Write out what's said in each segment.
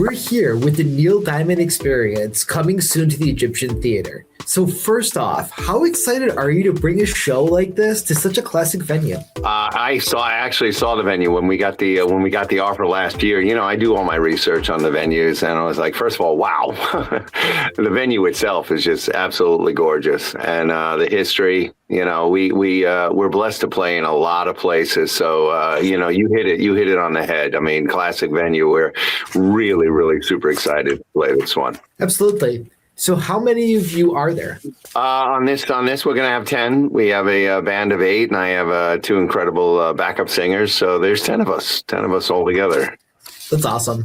we're here with the Neil Diamond Experience coming soon to the Egyptian Theater. So first off, how excited are you to bring a show like this to such a classic venue? I actually saw the venue when we got the offer last year. You know, I do all my research on the venues, and I was like, first of all, wow, the venue itself is just absolutely gorgeous, and the history. You know, we're blessed to play in a lot of places. So you know, you hit it on the head. I mean, classic venue. We're really super excited to play this one. Absolutely. So how many of you are there? On this, we're going to have 10. We have a band of 8, and I have 2 incredible backup singers. So there's 10 of us all together. That's awesome.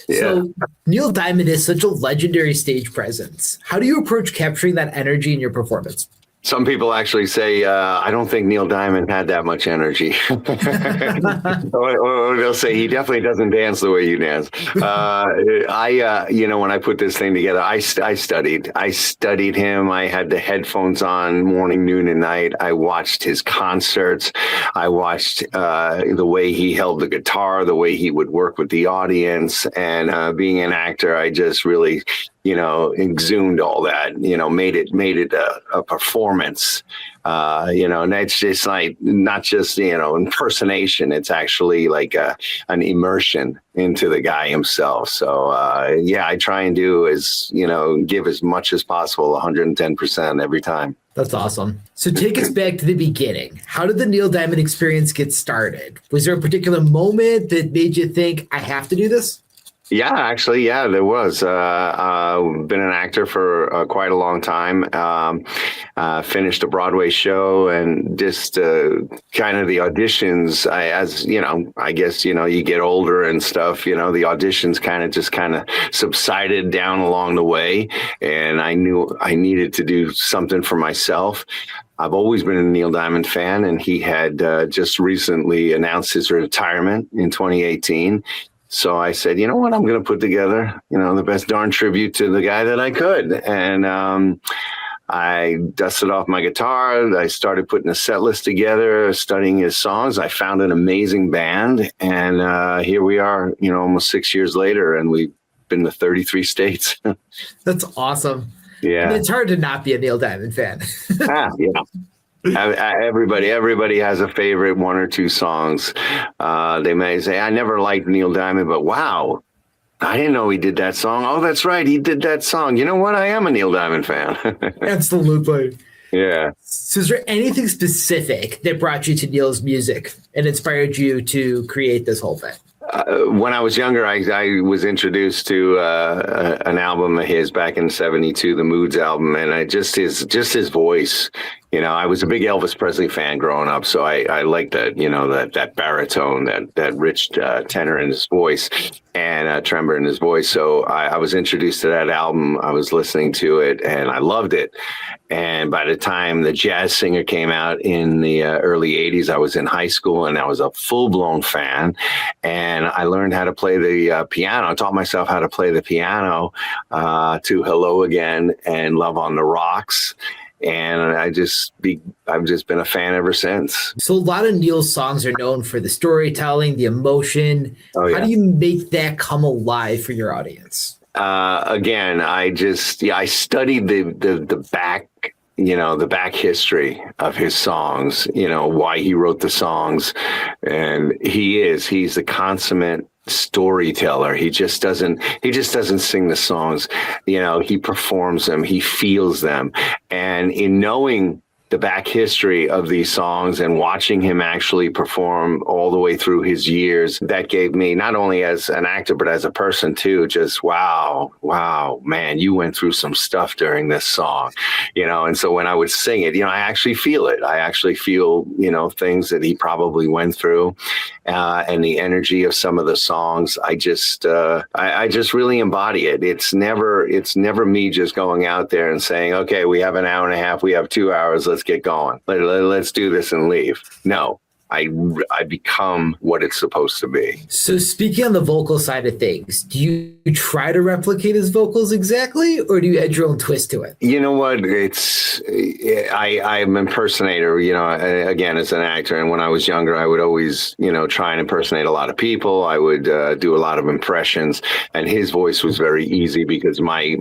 Yeah. So Neil Diamond is such a legendary stage presence. How do you approach capturing that energy in your performance? Some people actually say, I don't think Neil Diamond had that much energy. or they'll say he definitely doesn't dance the way you dance. You know, when I put this thing together, I studied him. I had the headphones on morning, noon, and night. I watched his concerts. I watched the way he held the guitar, the way he would work with the audience. And being an actor, I just really, you know, exhumed all that, you know, made it a performance, you know, and it's just like, not just, you know, impersonation. It's actually like an immersion into the guy himself. So, yeah, I try and do is, you know, give as much as possible, 110% every time. That's awesome. So take us back to the beginning. How did the Neil Diamond Experience get started? Was there a particular moment that made you think, I have to do this? Yeah, actually, yeah, there was. Been an actor for quite a long time. Finished a Broadway show, and just kind of the auditions. As you know, I guess, you know, you get older and stuff. You know, the auditions kind of subsided down along the way, and I knew I needed to do something for myself. I've always been a Neil Diamond fan, and he had just recently announced his retirement in 2018. So I said, you know what, I'm going to put together, you know, the best darn tribute to the guy that I could. And I dusted off my guitar. I started putting a set list together, studying his songs. I found an amazing band. And here we are, you know, almost 6 years later, and we've been to 33 states. That's awesome. Yeah. And it's hard to not be a Neil Diamond fan. Yeah. Everybody has a favorite 1 or 2 songs. They may say, I never liked Neil Diamond, but wow, I didn't know he did that song. Oh, that's right, he did that song. You know what? I am a Neil Diamond fan. Absolutely. Yeah. So is there anything specific that brought you to Neil's music and inspired you to create this whole thing? When I was younger, I was introduced to an album of his back in '72, the Moods album, and just his voice. You know, I was a big Elvis Presley fan growing up, so I liked that, you know, that baritone, that rich tenor in his voice, and timbre in his voice. So I was introduced to that album. I was listening to it, and I loved it. And by the time the Jazz Singer came out in the early '80s, I was in high school, and I was a full-blown fan. And I learned how to play the piano. I taught myself how to play the piano to Hello Again and Love on the Rocks. And I've just been a fan ever since. So a lot of Neil's songs are known for the storytelling, the emotion. Oh, yeah. How do you make that come alive for your audience? Again, I studied the back, you know, the back history of his songs, you know, why he wrote the songs. And he's the consummate storyteller. He just doesn't sing the songs. You know, he performs them, he feels them. And in knowing the back history of these songs and watching him actually perform all the way through his years, that gave me, not only as an actor, but as a person too, just wow, man, you went through some stuff during this song, you know? And so when I would sing it, you know, I actually feel it. I actually feel, you know, things that he probably went through, and the energy of some of the songs. I just really embody it. It's never me just going out there and saying, okay, we have an hour and a half, we have 2 hours, let's get going. Let's do this and leave. No, I become what it's supposed to be. So speaking on the vocal side of things, do you try to replicate his vocals exactly, or do you add your own twist to it? You know what? I'm an impersonator, again, as an actor. And when I was younger, I would always, try and impersonate a lot of people. I would do a lot of impressions, and his voice was very easy because my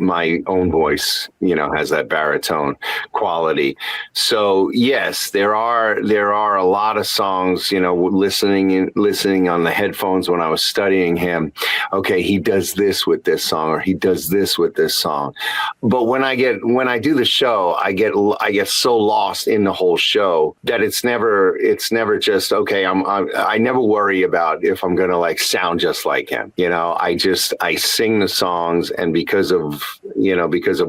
own voice, has that baritone quality. So yes, there are a lot of songs, listening on the headphones when I was studying him. Okay, he does this with this song, or he does this with this song. But when I do the show, I get so lost in the whole show that it's never just okay. I never worry about if I'm gonna like sound just like him. I sing the songs, and because of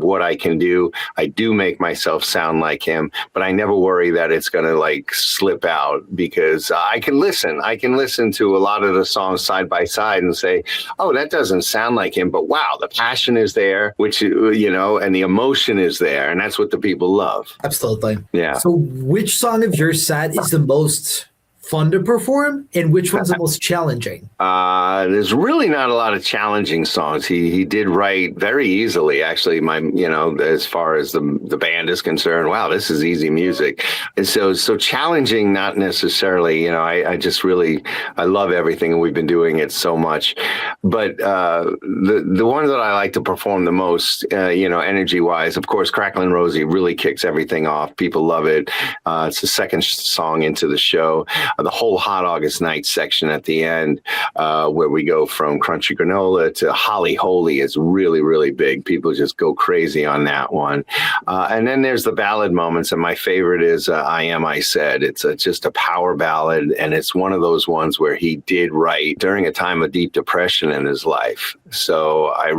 what I can do, I do make myself sound like him. But I never worry that it's gonna like slip out, because I can listen to a lot of the songs side by side and say, oh, that doesn't sound like him, but wow, the passion is there, which and the emotion is there, and that's what the people love. Absolutely. Yeah. So which song of your set is the most fun to perform, and which one's the most challenging? There's really not a lot of challenging songs. He did write very easily, actually. As far as the band is concerned, wow, this is easy music. And so challenging, not necessarily. I just really, I love everything, and we've been doing it so much. But the one that I like to perform the most, energy wise, of course, Cracklin' Rosie really kicks everything off. People love it. It's the second song into the show. The whole Hot August Night section at the end, where we go from Crunchy Granola to Holly Holy, is really, really big. People just go crazy on that one. And then there's the ballad moments, and my favorite is I Am I Said. It's just a power ballad, and it's one of those ones where he did write during a time of deep depression in his life. So I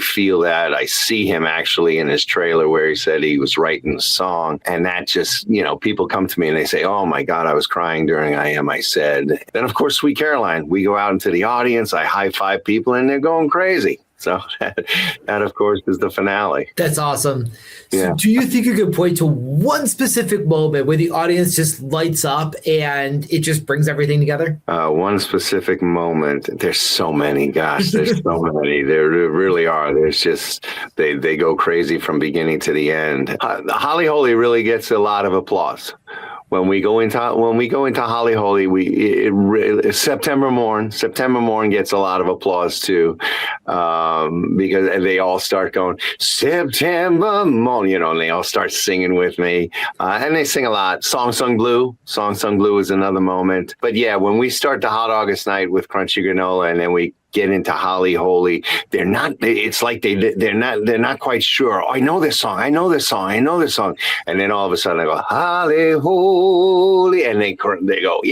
feel that. I see him actually in his trailer where he said he was writing the song, and that just, people come to me and they say, oh my God, I was crying during I Am I Said. Then, of course, Sweet Caroline. We go out into the audience, I high five people, and they're going crazy. So that, of course, is the finale. That's awesome. Yeah. So do you think you could point to one specific moment where the audience just lights up and it just brings everything together? One specific moment. There's so many. Gosh, there's so many. There really are. There's just, they go crazy from beginning to the end. Holly Holy really gets a lot of applause. When we go into Holly Holy, September Morn gets a lot of applause too, because they all start going September Morn, and they all start singing with me, and they sing a lot. Song Sung Blue is another moment. But yeah, when we start the Hot August Night with Crunchy Granola, and then we get into Holly Holy, it's like they're not quite sure. Oh, I know this song. And then all of a sudden I go, Holly Holy, and they go,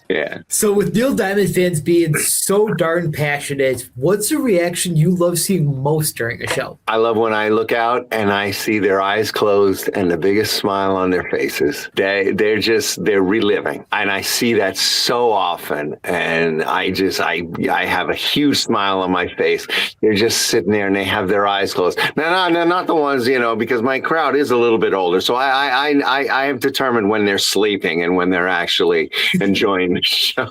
yeah. So with Neil Diamond fans being so darn passionate, what's a reaction you love seeing most during a show? I love when I look out and I see their eyes closed and the biggest smile on their faces. They're reliving. And I see that so often. And I have a huge smile on my face. They're just sitting there and they have their eyes closed. No, not the ones, because my crowd is a little bit older. So I have determined when they're sleeping and when they're actually enjoying the show.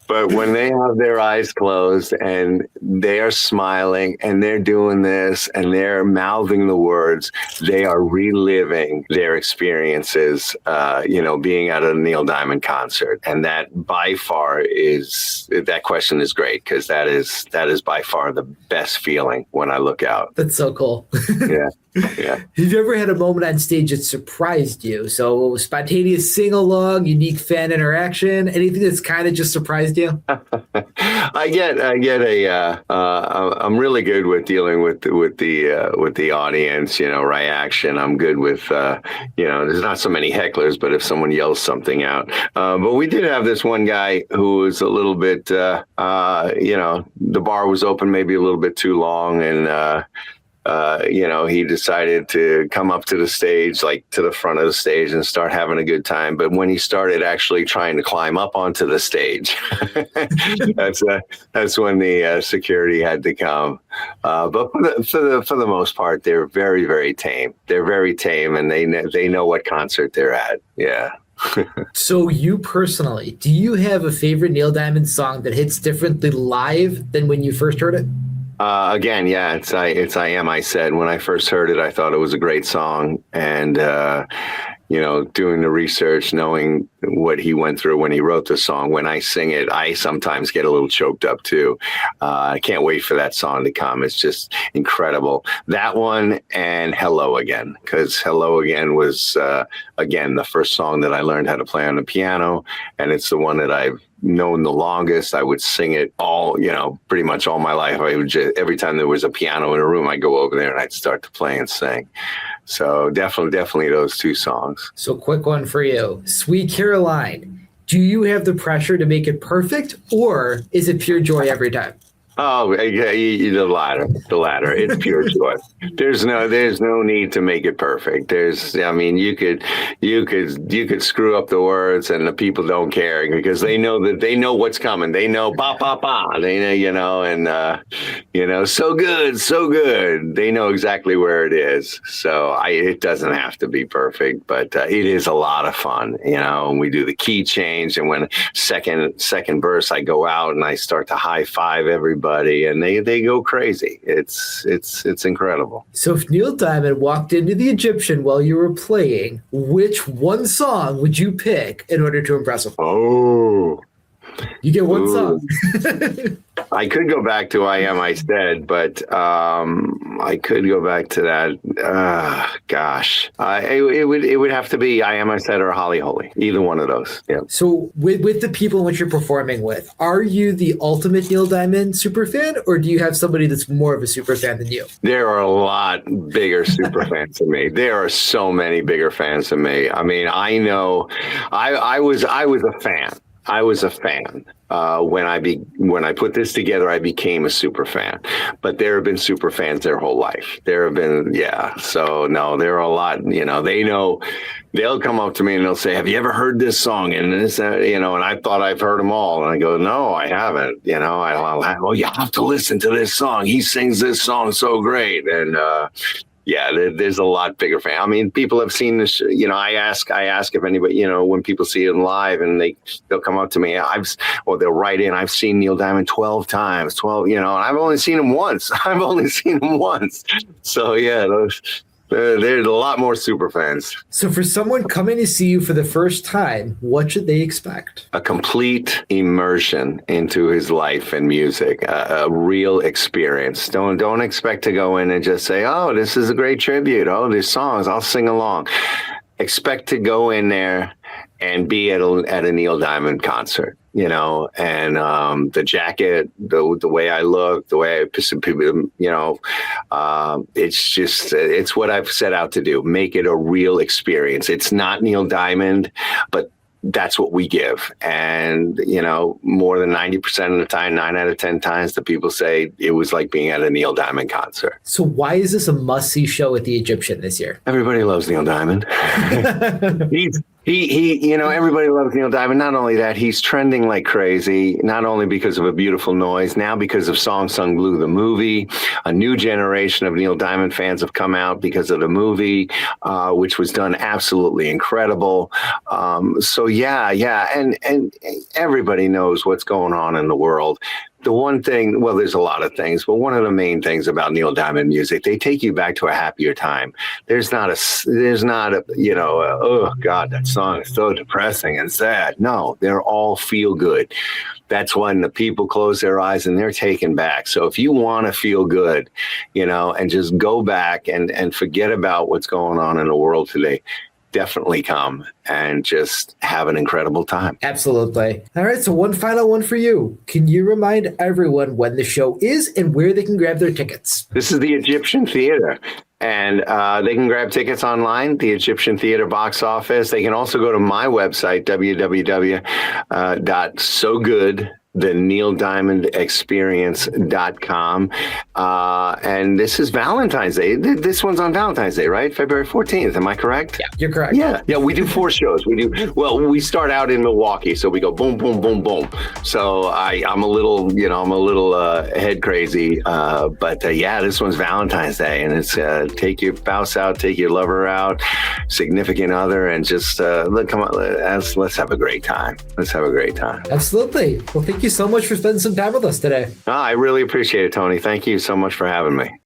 But when they have their eyes closed and they are smiling and they're doing this and they're mouthing the words, they are reliving their experiences, being at a Neil Diamond concert. And that by far that question is great, because that is by far the best feeling when I look out. That's so cool. Yeah. Yeah. Have you ever had a moment on stage that surprised you? So spontaneous sing-along, unique fan interaction, anything that's kind of just surprised you? I'm really good with dealing with the audience, reaction. I'm good with, there's not so many hecklers, but if someone yells something out. But we did have this one guy who was a little bit, the bar was open maybe a little bit too long, and he decided to come up to the stage, like to the front of the stage, and start having a good time. But when he started actually trying to climb up onto the stage, that's when the security had to come. But for the most part, they're very, very tame. They're very tame, and they know what concert they're at. Yeah. So you personally, do you have a favorite Neil Diamond song that hits differently live than when you first heard it? Again, yeah, it's I Am I Said. When I first heard it, I thought it was a great song, and doing the research, knowing what he went through when he wrote the song. When I sing it, I sometimes get a little choked up too. I can't wait for that song to come. It's just incredible. That one and Hello Again, because Hello Again was, again, the first song that I learned how to play on the piano. And it's the one that I've known the longest. I would sing it all, pretty much all my life. I would just, every time there was a piano in a room, I'd go over there and I'd start to play and sing. So definitely those two songs. So quick one for you. Sweet Caroline, do you have the pressure to make it perfect, or is it pure joy every time? Oh, yeah, the latter. It's pure joy. There's no need to make it perfect. You could screw up the words and the people don't care because they know what's coming. They know ba ba ba. They know, and so good. They know exactly where it is. So it doesn't have to be perfect, but it is a lot of fun. And we do the key change, and when second verse, I go out and I start to high five everybody. And they go crazy. It's incredible. So if Neil Diamond walked into the Egyptian while you were playing, which one song would you pick in order to impress him? Oh, you get one song. I could go back to I Am I Said, but I could go back to that. Gosh, it would have to be I Am I Said or Holly Holy. Either one of those. Yeah. So with the people in which you're performing with, are you the ultimate Neil Diamond super fan, or do you have somebody that's more of a super fan than you? There are a lot bigger super fans than me. There are so many bigger fans than me. I mean, I know I was a fan. I was a fan. When I put this together, I became a super fan. But there have been super fans their whole life. There have been, yeah. So no, there are a lot. They know. They'll come up to me and they'll say, "Have you ever heard this song?" And this, and I thought I've heard them all. And I go, "No, I haven't." Well, you have to listen to this song. He sings this song so great, and yeah, there's a lot bigger fan. I mean, people have seen this. I ask if anybody, when people see it live, and they'll come up to me. They'll write in. I've seen Neil Diamond 12 times. 12, and I've only seen him once. So yeah, there's a lot more super fans. So for someone coming to see you for the first time, what should they expect? A complete immersion into his life and music, a real experience. Don't expect to go in and just say, "Oh, this is a great tribute. Oh, these songs, I'll sing along." Expect to go in there and be at a Neil Diamond concert. And the jacket, the way I look, the way I people, it's what I've set out to do. Make it a real experience. It's not Neil Diamond, but that's what we give. And, more than 90% of the time, 9 out of 10 times, the people say it was like being at a Neil Diamond concert. So why is this a must-see show at the Egyptian this year? Everybody loves Neil Diamond. He, everybody loves Neil Diamond. Not only that, he's trending like crazy, not only because of A Beautiful Noise, now because of Song Sung Blue, the movie. A new generation of Neil Diamond fans have come out because of the movie, which was done absolutely incredible. So yeah. And everybody knows what's going on in the world. The one thing, well, there's a lot of things, but one of the main things about Neil Diamond music, they take you back to a happier time. There's not a oh God, that song is so depressing and sad. No, they're all feel good. That's when the people close their eyes and they're taken back. So if you want to feel good, and just go back and forget about what's going on in the world today, definitely come and just have an incredible time. Absolutely. All right, so one final one for you. Can you remind everyone when the show is and where they can grab their tickets? This is the Egyptian Theater, and they can grab tickets online, the Egyptian Theater box office. They can also go to my website, www.sogoodtheneildiamondexperience.com. And this is Valentine's Day. This one's on Valentine's Day, right? February 14th. Am I correct? Yeah, you're correct. Yeah. We do 4 shows. We start out in Milwaukee. So we go boom, boom, boom, boom. So I'm a little head crazy. But this one's Valentine's Day, and it's take your spouse out, take your lover out, significant other, and just look, come on, let's have a great time. Let's have a great time. Absolutely. Well, thank you so much for spending some time with us today. I really appreciate it, Tony. Thank you so much for having me.